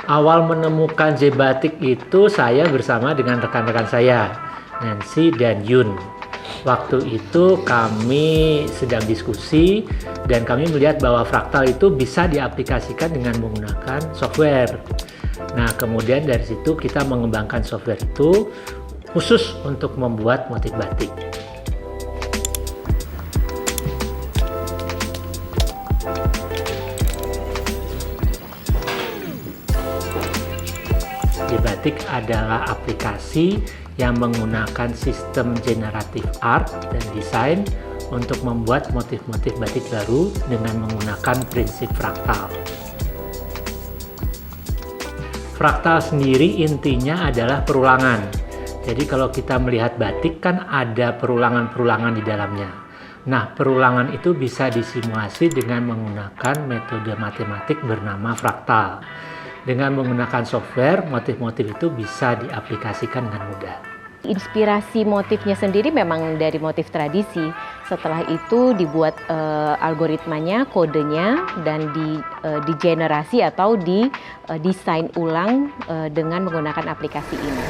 Awal menemukan J-Batik itu saya bersama dengan rekan-rekan saya, Nancy dan Yun. Waktu itu kami sedang diskusi dan kami melihat bahwa fraktal itu bisa diaplikasikan dengan menggunakan software. Nah, kemudian dari situ kita mengembangkan software itu khusus untuk membuat motif batik. J-Batik adalah aplikasi yang menggunakan sistem generative art dan desain untuk membuat motif-motif batik baru dengan menggunakan prinsip fraktal. Fraktal sendiri intinya adalah perulangan. Jadi kalau kita melihat batik kan ada perulangan-perulangan di dalamnya. Nah, perulangan itu bisa disimulasi dengan menggunakan metode matematik bernama fraktal. Dengan menggunakan software, motif-motif itu bisa diaplikasikan dengan mudah. Inspirasi motifnya sendiri memang dari motif tradisi. Setelah itu dibuat algoritmanya, kodenya, dan digenerasi atau didesain ulang dengan menggunakan aplikasi ini.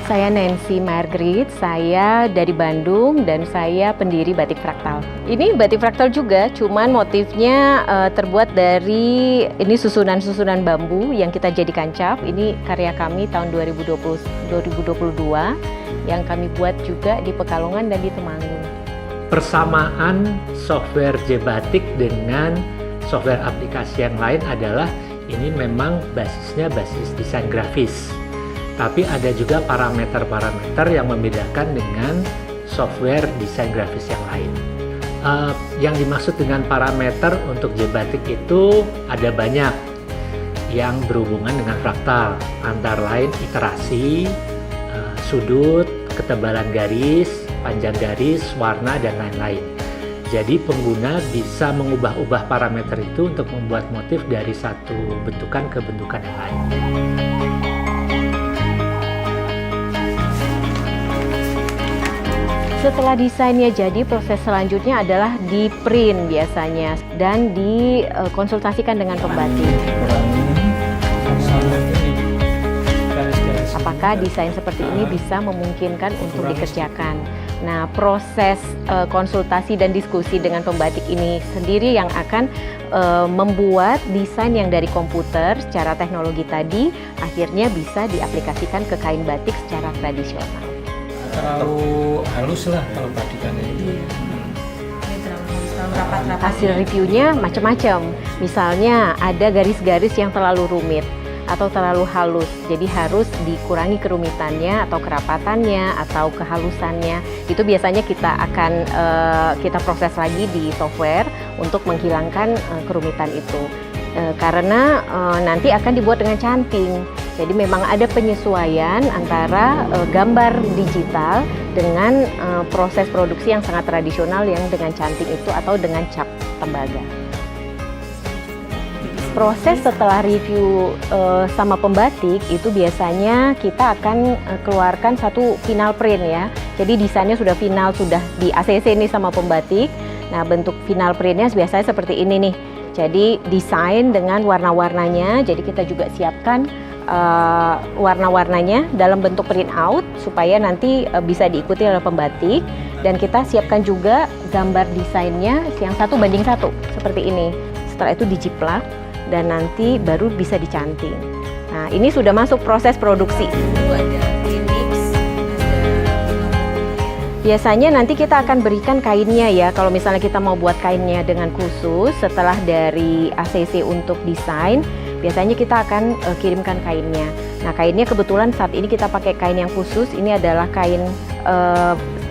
Saya Nancy Margrit, saya dari Bandung dan saya pendiri Batik Fraktal. Ini Batik Fraktal juga, cuman motifnya terbuat dari ini susunan-susunan bambu yang kita jadikan cap. Ini karya kami tahun 2022 yang kami buat juga di Pekalongan dan di Temanggung. Persamaan software J-Batik dengan software aplikasi yang lain adalah ini memang basisnya basis desain grafis. Tapi ada juga parameter-parameter yang membedakan dengan software desain grafis yang lain. Yang dimaksud dengan parameter untuk J-Batik itu ada banyak yang berhubungan dengan fraktal, antara lain iterasi, sudut, ketebalan garis, panjang garis, warna, dan lain-lain. Jadi pengguna bisa mengubah-ubah parameter itu untuk membuat motif dari satu bentukan ke bentukan yang lain. Setelah desainnya jadi, proses selanjutnya adalah di print biasanya dan dikonsultasikan dengan pembatik. Apakah desain seperti ini bisa memungkinkan untuk dikerjakan? Nah, proses konsultasi dan diskusi dengan pembatik ini sendiri yang akan membuat desain yang dari komputer secara teknologi tadi akhirnya bisa diaplikasikan ke kain batik secara tradisional. Terlalu halus lah kalau batikannya itu. Hasil reviewnya macam-macam. Misalnya ada garis-garis yang terlalu rumit atau terlalu halus, jadi harus dikurangi kerumitannya atau kerapatannya atau kehalusannya. Itu biasanya kita proses lagi di software untuk menghilangkan kerumitan itu. Karena nanti akan dibuat dengan canting. Jadi memang ada penyesuaian antara gambar digital dengan proses produksi yang sangat tradisional yang dengan canting itu atau dengan cap tembaga. Proses setelah review sama pembatik itu biasanya kita akan keluarkan satu final print ya. Jadi desainnya sudah final, sudah di ACC nih sama pembatik. Nah, bentuk final printnya biasanya seperti ini nih. Jadi desain dengan warna-warnanya, jadi kita juga siapkan warna-warnanya dalam bentuk print out supaya nanti bisa diikuti oleh pembatik, dan kita siapkan juga gambar desainnya yang 1:1 seperti ini. Setelah itu dijiplak dan nanti baru bisa dicanting. Nah, ini sudah masuk proses produksi. Biasanya nanti kita akan berikan kainnya ya, kalau misalnya kita mau buat kainnya dengan khusus setelah dari ACC untuk desain, biasanya kita akan kirimkan kainnya. Nah, kainnya kebetulan saat ini kita pakai kain yang khusus, ini adalah kain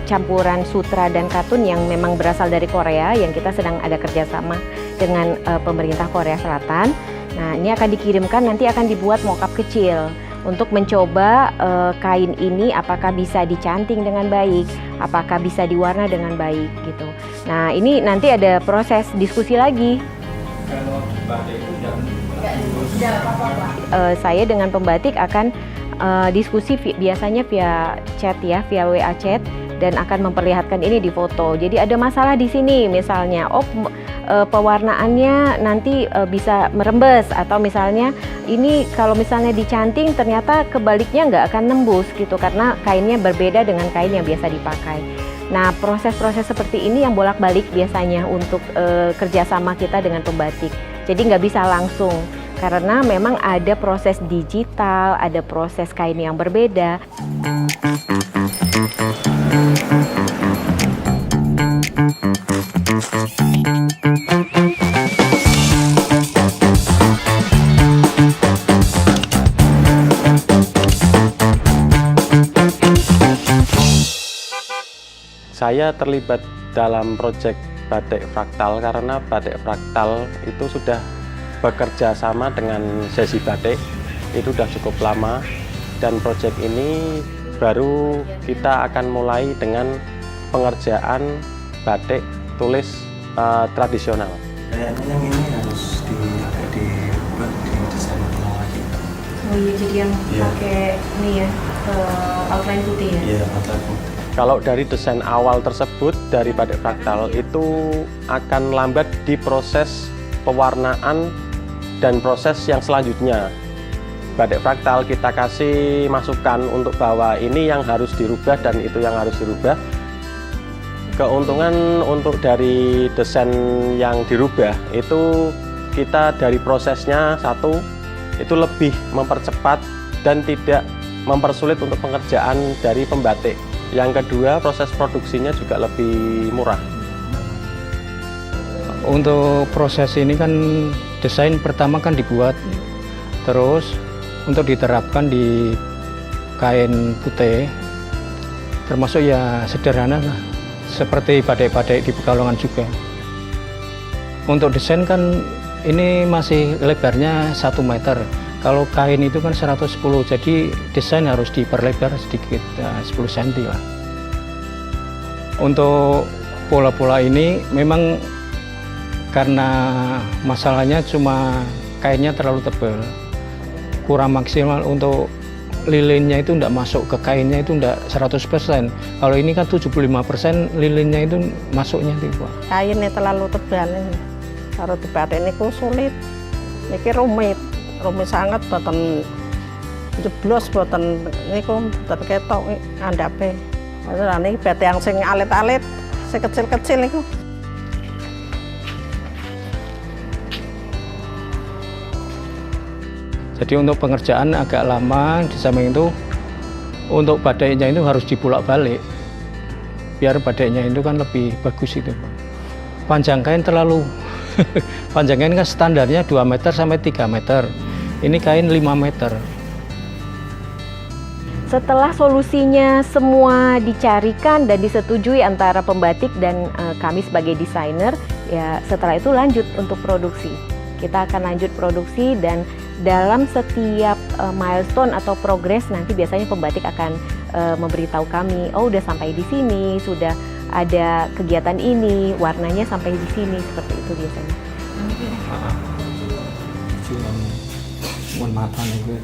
campuran sutra dan katun yang memang berasal dari Korea, yang kita sedang ada kerjasama dengan pemerintah Korea Selatan. Nah, ini akan dikirimkan, nanti akan dibuat mock-up kecil untuk mencoba kain ini apakah bisa dicanting dengan baik, apakah bisa diwarna dengan baik gitu. Nah, ini nanti ada proses diskusi lagi. Kalau batik itu saya dengan pembatik akan diskusi biasanya via chat ya, via WA chat. dan akan memperlihatkan ini di foto. Jadi ada masalah di sini misalnya, pewarnaannya nanti bisa merembes, atau misalnya ini kalau misalnya dicanting ternyata kebaliknya nggak akan nembus gitu karena kainnya berbeda dengan kain yang biasa dipakai. Nah, proses-proses seperti ini yang bolak-balik biasanya untuk kerjasama kita dengan pembatik. Jadi nggak bisa langsung, karena memang ada proses digital, ada proses kain yang berbeda. Saya terlibat dalam proyek batik fraktal karena batik fraktal itu sudah bekerja sama dengan Sesi Batik, itu sudah cukup lama, dan proyek ini baru kita akan mulai dengan pengerjaan batik tulis tradisional. Kayaknya yang ini harus dibuat di desain ulang lagi. Oh iya, jadi yang pakai ini ya, outline putih ya? Iya, outline putih. Kalau dari desain awal tersebut dari batik fraktal itu akan lambat di proses pewarnaan dan proses yang selanjutnya. Batik fraktal kita kasih masukan untuk bahwa ini yang harus dirubah dan itu yang harus dirubah. Keuntungan untuk dari desain yang dirubah itu kita dari prosesnya satu itu lebih mempercepat dan tidak mempersulit untuk pengerjaan dari pembatik. Yang kedua, proses produksinya juga lebih murah. Untuk proses ini kan desain pertama kan dibuat, terus untuk diterapkan di kain putih, termasuk ya sederhana lah, seperti batik-batik di Pekalongan juga. Untuk desain kan ini masih lebarnya 1 meter. Kalau kain itu kan 110, jadi desain harus diperlebar sedikit, 10 cm lah. Untuk pola-pola ini memang karena masalahnya cuma kainnya terlalu tebal, kurang maksimal untuk lilinnya itu tidak masuk ke kainnya itu tidak 100%. Kalau ini kan 75% lilinnya itu masuknya itu. Kainnya terlalu tebal ini. Kalau dibatik ini sulit, ini rumit sangat, boten jeblos, boten niku boten ketok andape. Ini batik yang sing alit-alit, sing kecil-kecil niku. Jadi untuk pengerjaan agak lama, di samping itu untuk batiknya itu harus dibulak-balik biar batiknya itu kan lebih bagus itu. Panjang kain terlalu panjang kain kan standarnya 2 meter sampai 3 meter. Ini kain 5 meter. Setelah solusinya semua dicarikan dan disetujui antara pembatik dan kami sebagai desainer, ya setelah itu lanjut untuk produksi. Kita akan lanjut produksi, dan dalam setiap milestone atau progres nanti biasanya pembatik akan memberitahu kami, oh udah sampai di sini, sudah ada kegiatan ini, warnanya sampai di sini, seperti itu biasanya. Mohon maaf nih.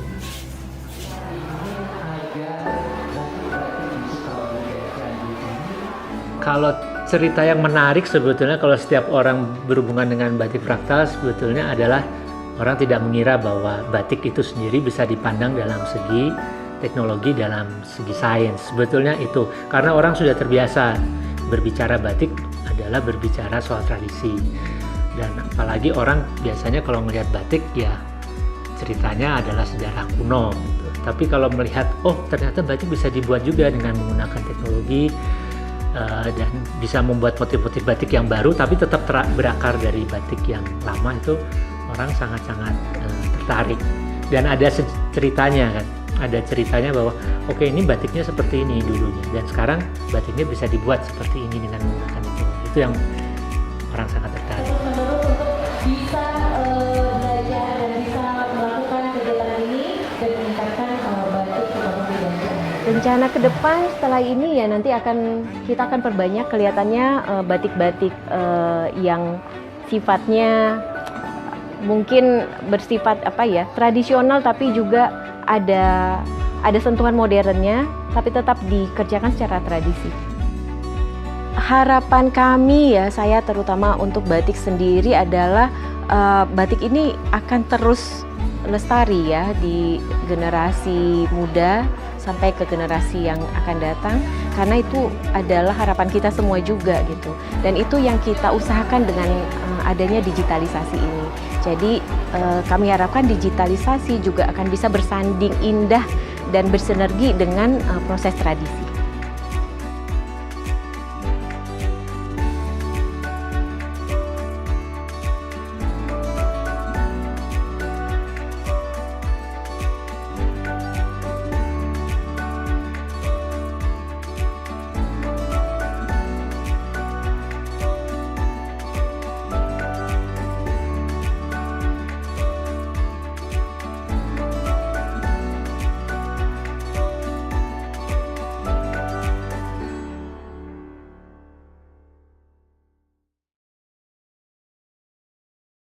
Kalau cerita yang menarik sebetulnya kalau setiap orang berhubungan dengan batik fraktal sebetulnya adalah orang tidak mengira bahwa batik itu sendiri bisa dipandang dalam segi teknologi, dalam segi sains. Sebetulnya itu karena orang sudah terbiasa berbicara batik adalah berbicara soal tradisi, dan apalagi orang biasanya kalau melihat batik ya ceritanya adalah sejarah kuno gitu. Tapi kalau melihat oh ternyata batik bisa dibuat juga dengan menggunakan teknologi dan bisa membuat motif-motif batik yang baru tapi tetap berakar dari batik yang lama, itu orang sangat-sangat tertarik. Dan ada ceritanya kan, ada ceritanya bahwa oke, ini batiknya seperti ini dulunya dan sekarang batiknya bisa dibuat seperti ini dengan menggunakan teknologi. Itu yang orang sangat tertarik. Bisa belajar dan bisa melakukan kegiatan ini dan meningkatkan batik teknologi dan rencana ke depan setelah ini ya nanti kita akan perbanyak kelihatannya batik-batik yang sifatnya mungkin bersifat tradisional, tapi juga ada sentuhan modernnya, tapi tetap dikerjakan secara tradisi. harapan kami ya, saya terutama untuk batik sendiri adalah batik ini akan terus lestari ya di generasi muda sampai ke generasi yang akan datang, karena itu adalah harapan kita semua juga gitu. Dan itu yang kita usahakan dengan adanya digitalisasi ini. Jadi kami harapkan digitalisasi juga akan bisa bersanding indah dan bersinergi dengan proses tradisi.